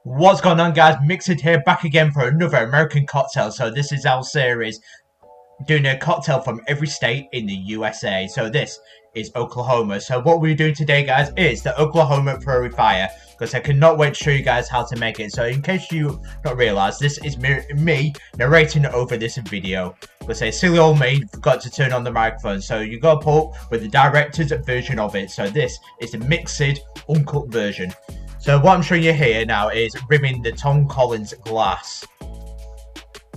What's going on, guys? Mixed here, back again for another American cocktail. So this is our series doing a cocktail from every state in the USA. So this is Oklahoma. So what we're doing today, guys, is the Oklahoma Prairie Fire, because I cannot wait to show you guys how to make it. So in case you don't realize, this is me narrating over this video. Because a silly old me forgot to turn on the microphone, so you got to pull with the director's version of it. So this is the mixed, uncut version. So what I'm showing you here now is rimming the Tom Collins glass.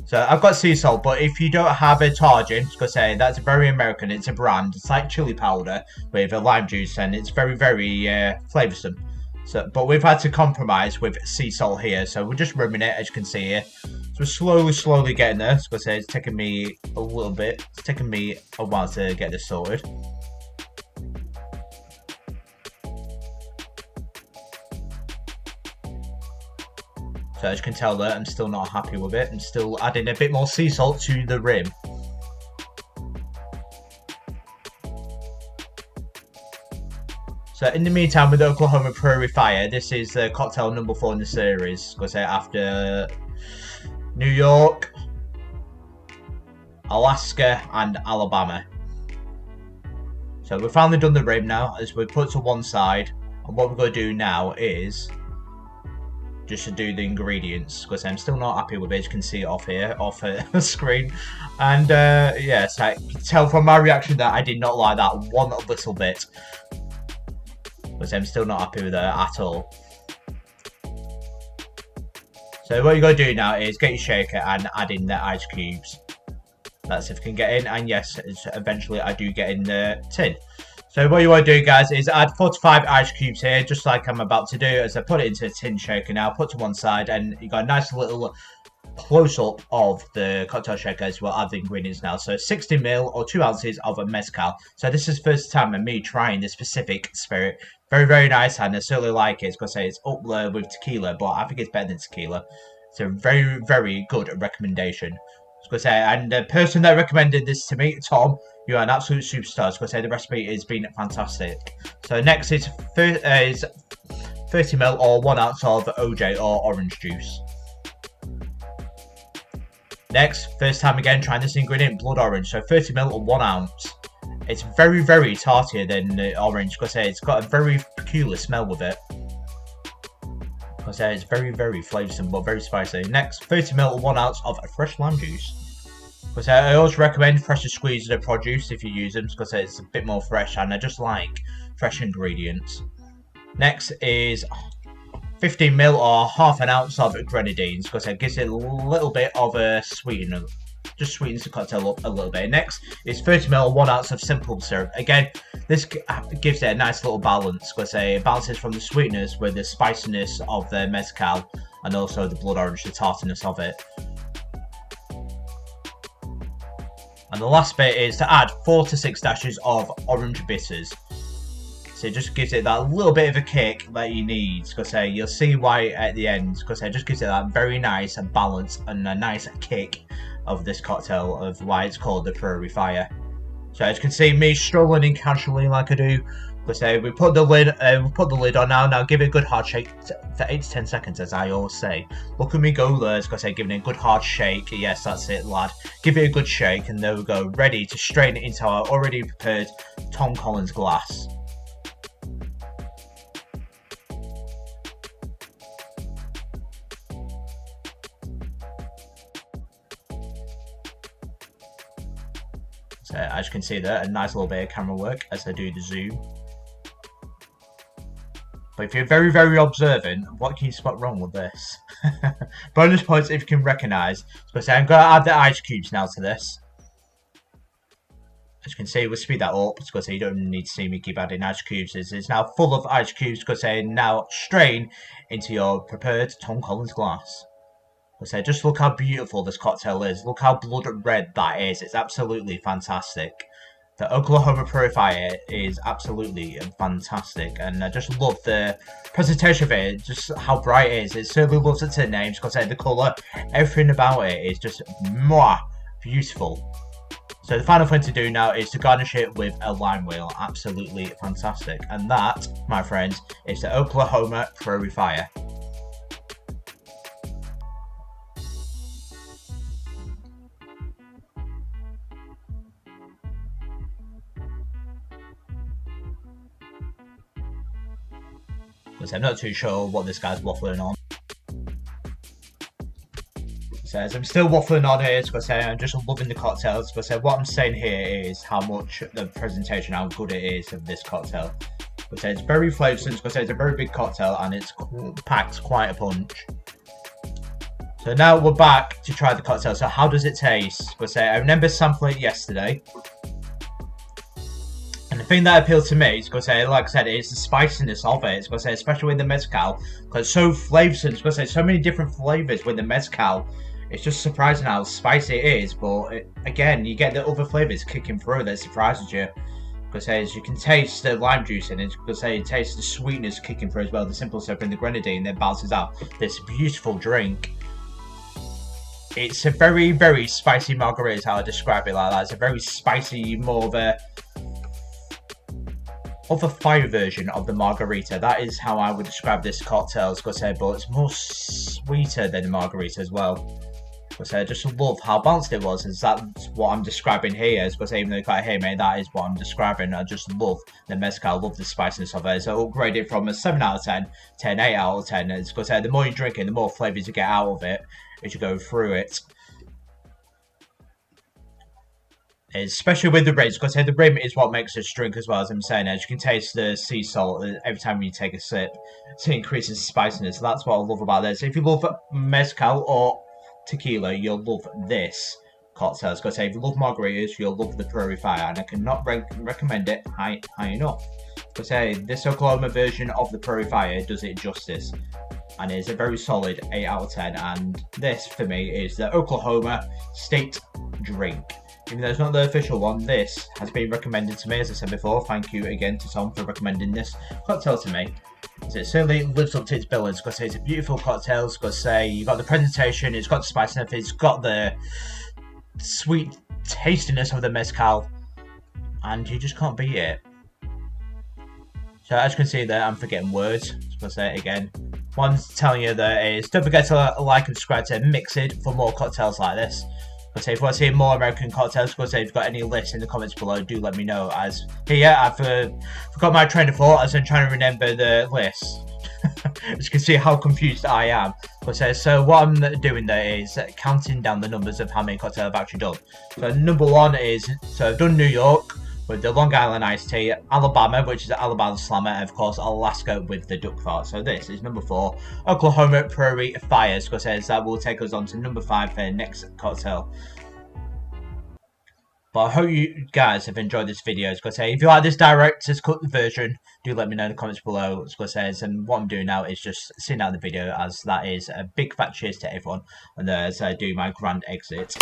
So I've got sea salt, but if you don't have a Tajin, because that's very American, it's a brand. It's like chili powder with a lime juice, and it's very flavoursome. So, but we've had to compromise with sea salt here, so we're just rimming it, as you can see here. So we're slowly getting there. Because it's taking me a little bit. It's taking me a while to get this sorted. So as you can tell there, I'm still not happy with it. I'm still adding a bit more sea salt to the rim. So in the meantime, with the Oklahoma Prairie Fire, this is cocktail number 4 in the series. Because after New York, Alaska, and Alabama. So we've finally done the rim now, as we put to one side. And what we're going to do now is just to do the ingredients, because I'm still not happy with it. You can see it off here, off the screen. And yes, I can tell from my reaction that I did not like that one little bit. Because I'm still not happy with it at all. So what you're going to do now is get your shaker and add in the ice cubes. That's if you can get in. And yes, eventually I do get in the tin. So what you want to do, guys, is add 4 to 5 ice cubes here, just like I'm about to do, as I put it into a tin shaker now, put to one side, and you got a nice little close-up of the cocktail shaker as well. Add the ingredients now. So 60 ml or 2 ounces of a Mezcal. So this is the first time of me trying this specific spirit. Very nice, and I certainly like it. It's going to say it's up there with tequila, but I think it's better than tequila. It's a very good recommendation. And the person that recommended this to me, Tom, you are an absolute superstar. The recipe has been fantastic. So next is 30 ml or 1 ounce of OJ or orange juice. Next, first time again trying this ingredient, blood orange. So 30 ml or 1 ounce. It's very tartier than the orange, because it's got a very peculiar smell with it. Because it's very flavoursome but very spicy. Next, 30 ml or 1 ounce of fresh lime juice. Because I always recommend freshly squeezed the produce if you use them, because it's a bit more fresh, and I just like fresh ingredients. Next is 15 ml or half an ounce of Grenadine, because it gives it a little bit of a sweetener. Just sweetens the cocktail up a little bit. Next is 30 ml or 1 ounce of simple syrup. Again, this gives it a nice little balance, because it balances from the sweetness with the spiciness of the Mezcal, and also the blood orange, the tartness of it. And the last bit is to add 4 to 6 dashes of orange bitters. So it just gives it that little bit of a kick that you need, because you'll see why at the end, because it just gives it that very nice balance and a nice kick of this cocktail, of why it's called the Prairie Fire. So as you can see, me struggling in casually like I do, because we put the lid on now. Now give it a good hard shake for 8 to 10 seconds, as I always say. Look at me go there, because giving it a good hard shake. Yes, that's it, lad. Give it a good shake, and there we go, ready to strain it into our already prepared Tom Collins glass. So as you can see there, a nice little bit of camera work as I do the zoom. But if you're very observant, what can you spot wrong with this? Bonus points if you can recognise. So I'm going to add the ice cubes now to this. As you can see, we'll speed that up, because you don't need to see me keep adding ice cubes. It's now full of ice cubes, because they now strain into your prepared Tom Collins glass. Just look how beautiful this cocktail is. Look how blood red that is. It's absolutely fantastic. The Oklahoma Prairie Fire is absolutely fantastic, and I just love the presentation of it, just how bright it is. It certainly loves its names, because the colour, everything about it is just beautiful. So the final thing to do now is to garnish it with a lime wheel. Absolutely fantastic. And that, my friends, is the Oklahoma Prairie Fire. Because I'm not too sure what this guy's waffling on. Says I'm still waffling on here. Because I'm just loving the cocktails. Because what I'm saying here is how much the presentation, how good it is of this cocktail. Because it's very flavoursome. Because it's a very big cocktail and it's packed quite a punch. So now we're back to try the cocktail. So how does it taste? Because I remember sampling it yesterday. And the thing that appealed to me is because, like I said, it's the spiciness of it. It's because, especially with the mezcal, because it's so flavoursome. It's because there's so many different flavours with the mezcal. It's just surprising how spicy it is. But again, you get the other flavours kicking through that surprises you. Because you can taste the lime juice in it. Because you taste the sweetness kicking through as well. The simple syrup and the grenadine that balances out this beautiful drink. It's a very, very spicy margarita, is how I describe it like that. It's a very spicy, more of a fire version of the margarita. That is how I would describe this cocktail, but it's more sweeter than the margarita as well. Because I just love how balanced it was. Is that's what I'm describing here? Because even though you can't hear me, that is what I'm describing. I just love the mezcal, love the spiciness of it. So I upgrade it from a 7 out of 10 to an 8 out of 10. It's because the more you drink it, the more flavours you get out of it as you go through it. Especially with the rim, because the rim is what makes this drink as well, as I'm saying. As you can taste the sea salt every time you take a sip, so it increases the spiciness. So that's what I love about this. If you love mezcal or tequila, you'll love this cocktail. Because if you love margaritas, you'll love the Prairie Fire, and I cannot recommend it high enough. Because this Oklahoma version of the Prairie Fire does it justice, and it's a very solid 8 out of 10. And this for me is the Oklahoma state drink. Even though it's not the official one, this has been recommended to me, as I said before. Thank you again to Tom for recommending this cocktail to me. It certainly lives up to its billings, because it's a beautiful cocktail. Because you've got the presentation, it's got the spiciness, it's got the sweet tastiness of the mezcal, and you just can't beat it. So as you can see there, I'm forgetting words. So I'll say it again. What I'm telling you there is, don't forget to like and subscribe to Mixed for more cocktails like this. But if you want to see more American cocktails, if you've got any lists in the comments below, do let me know. As here, I've forgot my train of thought as I'm trying to remember the list. As you can see how confused I am. But so what I'm doing there is counting down the numbers of how many cocktails I've actually done. So number 1 is, so I've done New York with the Long Island iced tea, Alabama, which is the Alabama Slammer, and of course Alaska with the duck fart. So this is number 4, Oklahoma Prairie Fire, because that will take us on to number 5 for the next cocktail. But I hope you guys have enjoyed this video. Because if you like this director's cut version, do let me know in the comments below. And what I'm doing now is just seeing out the video, as that is a big fat cheers to everyone. And as I do my grand exit.